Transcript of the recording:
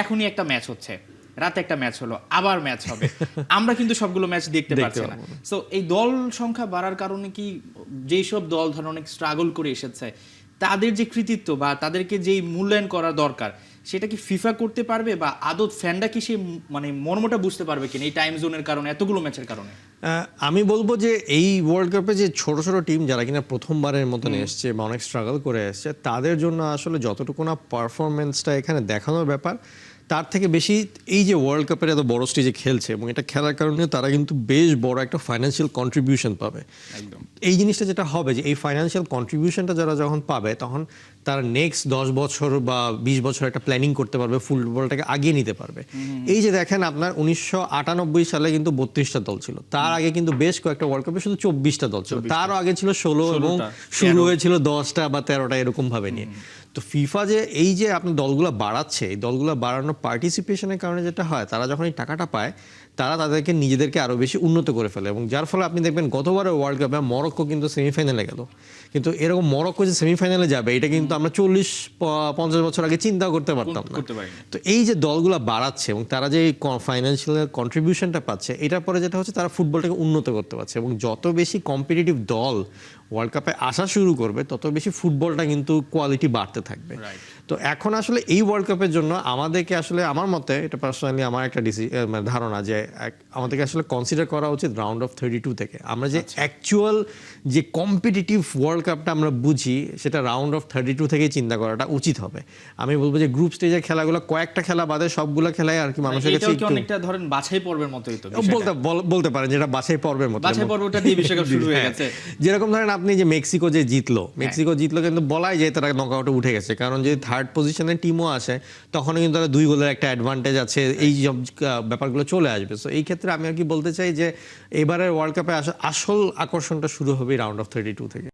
এখনই একটা ম্যাচ হচ্ছে, রাতে একটা ম্যাচ হলো, আবার ম্যাচ হবে, আমরা কিন্তু সবগুলো ম্যাচ দেখতে পাচ্ছি না। সো এই দল সংখ্যা বাড়ার কারণে কি যেই সব দল ধর অনেক স্ট্রাগল করে এসেছে তাদের যে কৃতিত্ব বা তাদেরকে যেই মূল্যায়ন করা দরকার সেটা কি ফিফা করতে পারবে, বা আদত ফ্যানরা কি সেই মানে মর্মটা বুঝতে পারবে কিনা এই টাইম জোনের কারণে, এতগুলো ম্যাচের কারণে? আমি বলবো যে এই ওয়ার্ল্ড কাপে যে ছোট ছোট টিম যারা কিনা প্রথমবারের মতন এসছে বা অনেক স্ট্রাগল করে এসছে, তাদের জন্য আসলে যতটুকু না পারফরমেন্সটা এখানে দেখানোর ব্যাপার, তার থেকে বেশি এই যে ওয়ার্ল্ড কাপের এত বড় স্টেজে খেলছে এবং এটা খেলার কারণে তারা কিন্তু বেশ বড় একটা ফাইন্যান্সিয়াল কন্ট্রিবিউশন পাবে। এই জিনিসটা যেটা হবে যে এই ফাইন্যান্সিয়াল কন্ট্রিবিউশনটা যারা যখন পাবে তখন তারা নেক্সট 10 বছর বা 20 বছর একটা প্ল্যানিং করতে পারবে, ফুটবলটাকে আগিয়ে নিতে পারবে। এই যে দেখেন আপনার 1998 সালে কিন্তু 32টা দল ছিল, তার আগে কিন্তু বেশ কয়েকটা ওয়ার্ল্ড কাপে শুধু 24টা দল ছিল, তারও আগে ছিল 16 এবং শুরু হয়েছিল 10টা বা 13টা এরকম ভাবে নিয়ে। তো ফিফা যে এই যে আপনার দলগুলো বাড়াচ্ছে, এই দলগুলো বাড়ানোর পার্টিসিপেশনের কারণে যেটা হয়, তারা যখন এই টাকাটা পায় তারা তাদেরকে নিজেদেরকে আরও বেশি উন্নত করে ফেলে, এবং যার ফলে আপনি দেখবেন গতবারের ওয়ার্ল্ড কাপে মরক্কো কিন্তু সেমিফাইনালে গেল, কিন্তু এরকম মরক্কো যে সেমিফাইনালে যাবে এটা কিন্তু আমরা 40-50 বছর আগে চিন্তাও করতে পারতাম না। তো এই যে দলগুলো বাড়াচ্ছে এবং তারা যে ফাইন্যান্সিয়াল কন্ট্রিবিউশনটা পাচ্ছে, এটার পরে যেটা হচ্ছে তারা ফুটবলটাকে উন্নত করতে পারছে, এবং যত বেশি কম্পিটিটিভ দল ওয়ার্ল্ড কাপে আসা শুরু করবে তত বেশি ফুটবলটা কিন্তু কোয়ালিটি বাড়তে থাকবে। তো এখন আসলে এই ওয়ার্ল্ড কাপের জন্য আমাদেরকে আসলে, আমার মতে এটা পার্সোনালি আমার একটা ধারণা যে আমাদেরকে আসলে কনসিডার করা উচিত রাউন্ড অফ 32 থেকে। আমরা যে অ্যাকচুয়াল যে কম্পিটিটিভ ওয়ার্ল্ড কাপটা আমরা বুঝি সেটা রাউন্ড অফ 32 থেকেই চিন্তা করাটা উচিত হবে। আমি বলবো যে গ্রুপ স্টেজের খেলাগুলো কয়েকটা খেলা বাদে সবগুলো খেলাই আর কি মানুষের কাছে অনেকটা ধরেন বাছাই পর্বের মতোই তো বলতে পারেন, যেটা বাছাই পর্বের মতো, বাছাই পর্বটা দিয়ে বিশ্বকাপ শুরু হয়ে গেছে। যেরকম ধরেন আপনি যে মেক্সিকো যে জিতলো কিন্তু বলাই যায় তারা নকআউটে উঠে গেছে, কারণ যদি থার্ড পজিশনের টিমও আসে তখন কিন্তু তারা 2 গোলের একটা অ্যাডভান্টেজ আছে, এই সব ব্যাপারগুলো চলে আসবে। সো এই ক্ষেত্রে আমি আর কি বলতে চাই যে এবারের ওয়ার্ল্ড কাপে আসল আকর্ষণটা শুরু হবে রাউন্ড অফ 32 থেকে।